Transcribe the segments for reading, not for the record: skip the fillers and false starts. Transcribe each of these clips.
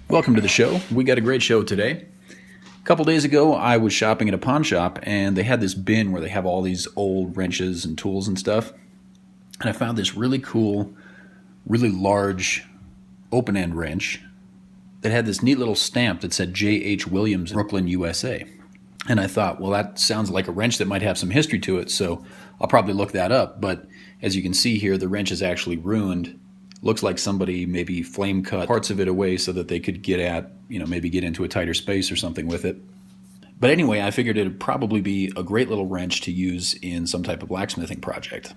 Welcome to the show. We got a great show today. A couple days ago, I was shopping at a pawn shop, and they had this bin where they have all these old wrenches and tools and stuff. And I found this really cool, really large open-end wrench that had this neat little stamp that said J.H. Williams, Brooklyn, USA. And I thought, well, that sounds like a wrench that might have some history to it, so I'll probably look that up. But as you can see here, the wrench is actually ruined. Looks like somebody maybe flame cut parts of it away so that they could get at, maybe get into a tighter space or something with it. But anyway, I figured it'd probably be a great little wrench to use in some type of blacksmithing project.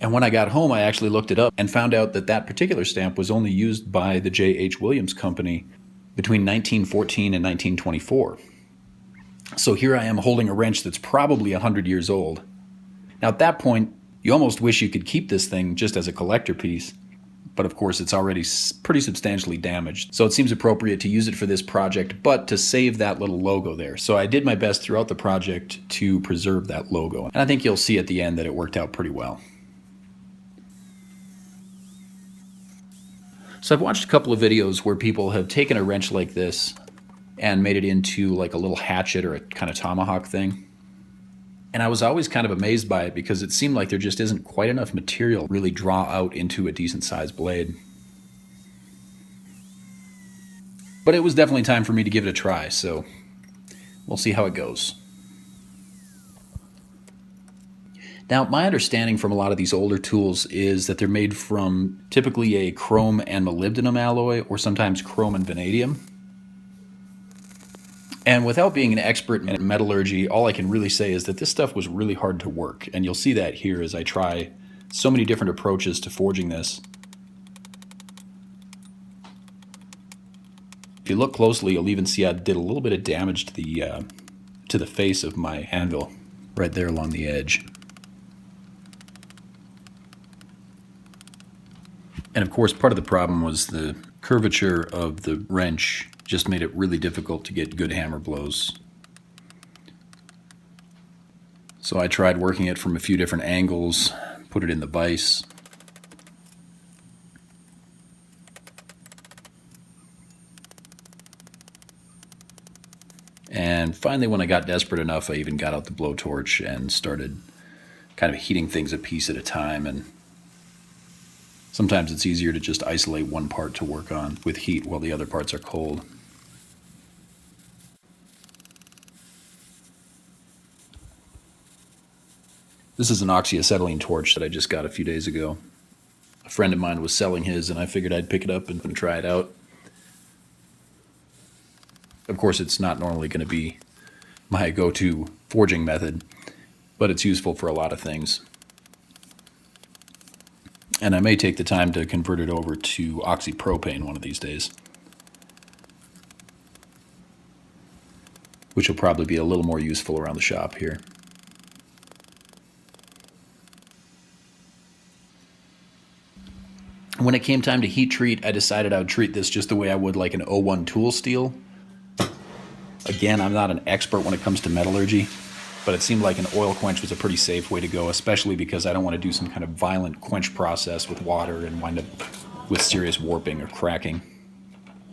And when I got home, I actually looked it up and found out that that particular stamp was only used by the J.H. Williams Company between 1914 and 1924. So here I am holding a wrench that's probably 100 years old. Now at that point, you almost wish you could keep this thing just as a collector piece. But of course, it's already pretty substantially damaged. So it seems appropriate to use it for this project, but to save that little logo there. So I did my best throughout the project to preserve that logo. And I think you'll see at the end that it worked out pretty well. So I've watched a couple of videos where people have taken a wrench like this and made it into like a little hatchet or a kind of tomahawk thing. And I was always kind of amazed by it because it seemed like there just isn't quite enough material to really draw out into a decent sized blade. But it was definitely time for me to give it a try, so we'll see how it goes. Now, my understanding from a lot of these older tools is that they're made from typically a chrome and molybdenum alloy, or sometimes chrome and vanadium. And without being an expert in metallurgy, all I can really say is that this stuff was really hard to work. And you'll see that here as I try so many different approaches to forging this. If you look closely, you'll even see I did a little bit of damage to the face of my anvil right there along the edge. And of course, part of the problem was the curvature of the wrench just made it really difficult to get good hammer blows. So I tried working it from a few different angles, put it in the vise. And finally, when I got desperate enough, I even got out the blowtorch and started kind of heating things a piece at a time. And sometimes it's easier to just isolate one part to work on with heat while the other parts are cold. This is an oxyacetylene torch that I just got a few days ago. A friend of mine was selling his, and I figured I'd pick it up and try it out. Of course, it's not normally going to be my go-to forging method, but it's useful for a lot of things. And I may take the time to convert it over to oxypropane one of these days, which will probably be a little more useful around the shop here. When it came time to heat treat, I decided I would treat this just the way I would like an O1 tool steel. Again, I'm not an expert when it comes to metallurgy, but it seemed like an oil quench was a pretty safe way to go, especially because I don't want to do some kind of violent quench process with water and wind up with serious warping or cracking.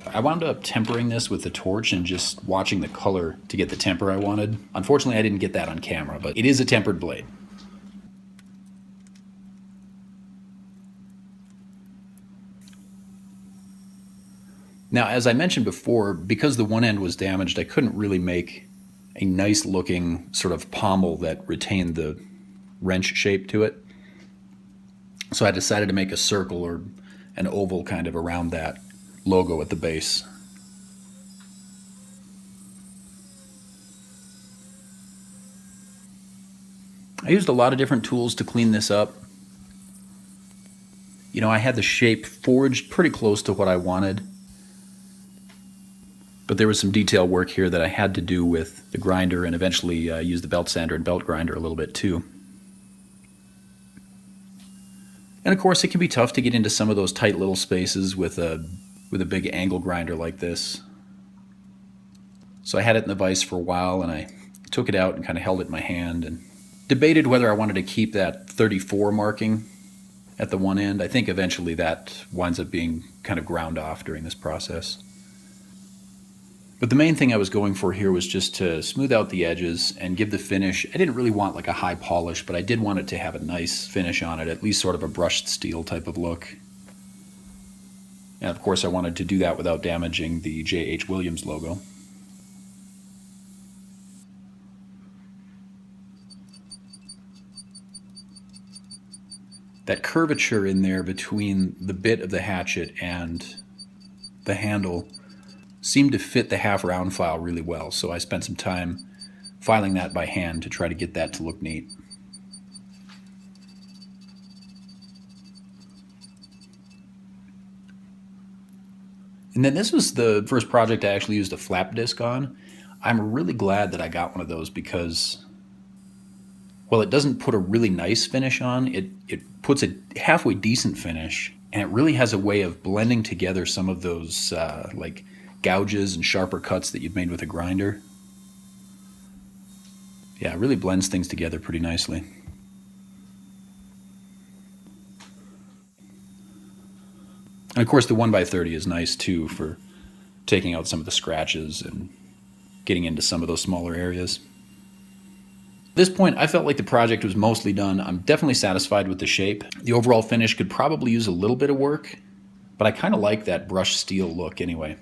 I wound up tempering this with the torch and just watching the color to get the temper I wanted. Unfortunately, I didn't get that on camera, but it is a tempered blade. Now, as I mentioned before, because the one end was damaged, I couldn't really make a nice looking sort of pommel that retained the wrench shape to it. So I decided to make a circle or an oval kind of around that logo at the base. I used a lot of different tools to clean this up. I had the shape forged pretty close to what I wanted. But there was some detail work here that I had to do with the grinder and eventually use the belt sander and belt grinder a little bit too. And of course, it can be tough to get into some of those tight little spaces with a big angle grinder like this. So I had it in the vise for a while, and I took it out and kind of held it in my hand and debated whether I wanted to keep that 34 marking at the one end. I think eventually that winds up being kind of ground off during this process. But the main thing I was going for here was just to smooth out the edges and give the finish. I didn't really want like a high polish, but I did want it to have a nice finish on it, at least sort of a brushed steel type of look. And of course I wanted to do that without damaging the J.H. Williams logo. That curvature in there between the bit of the hatchet and the handle seemed to fit the half round file really well, so I spent some time filing that by hand to try to get that to look neat. And then this was the first project I actually used a flap disc on. I'm really glad that I got one of those because, well, it doesn't put a really nice finish on, it puts a halfway decent finish, and it really has a way of blending together some of those like gouges and sharper cuts that you've made with a grinder. Yeah, it really blends things together pretty nicely. And of course the 1x30 is nice too for taking out some of the scratches and getting into some of those smaller areas. At this point, I felt like the project was mostly done. I'm definitely satisfied with the shape. The overall finish could probably use a little bit of work, but I kind of like that brushed steel look anyway.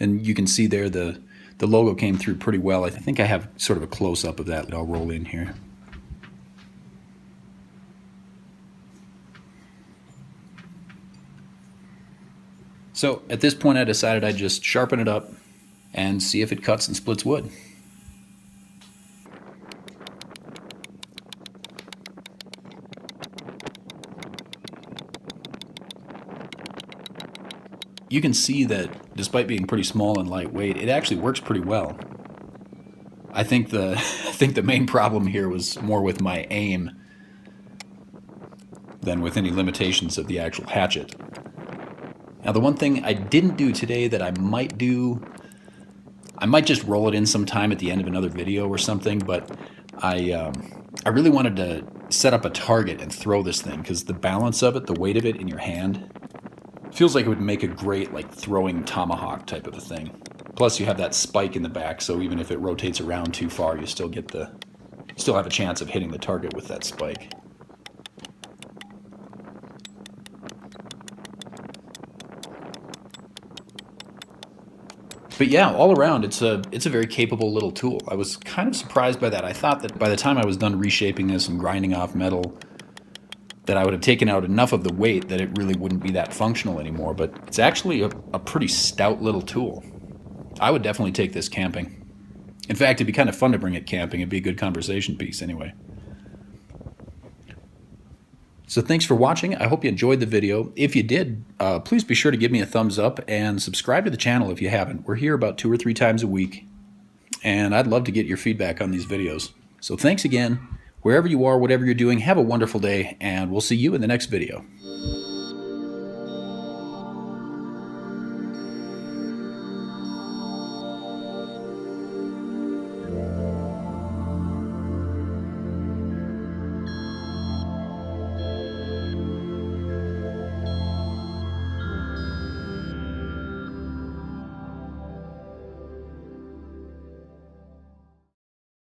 And you can see there the logo came through pretty well. I think I have sort of a close-up of that that I'll roll in here. So at this point I decided I'd just sharpen it up and see if it cuts and splits wood. You can see that despite being pretty small and lightweight, it actually works pretty well. I think the main problem here was more with my aim than with any limitations of the actual hatchet. Now the one thing I didn't do today that I might do, I might just roll it in sometime at the end of another video or something, but I really wanted to set up a target and throw this thing because the balance of it, the weight of it in your hand, feels like it would make a great like throwing tomahawk type of a thing. Plus you have that spike in the back, so even if it rotates around too far, you still have a chance of hitting the target with that spike. But yeah, all around, it's a very capable little tool. I was kind of surprised by that. I thought that by the time I was done reshaping this and grinding off metal, that I would have taken out enough of the weight that it really wouldn't be that functional anymore, but it's actually a pretty stout little tool. I would definitely take this camping. In fact, it'd be kind of fun to bring it camping. It'd be a good conversation piece anyway. So thanks for watching. I hope you enjoyed the video. If you did, please be sure to give me a thumbs up and subscribe to the channel if you haven't. We're here about 2 or 3 times a week, and I'd love to get your feedback on these videos. So thanks again. Wherever you are, whatever you're doing, have a wonderful day, and we'll see you in the next video.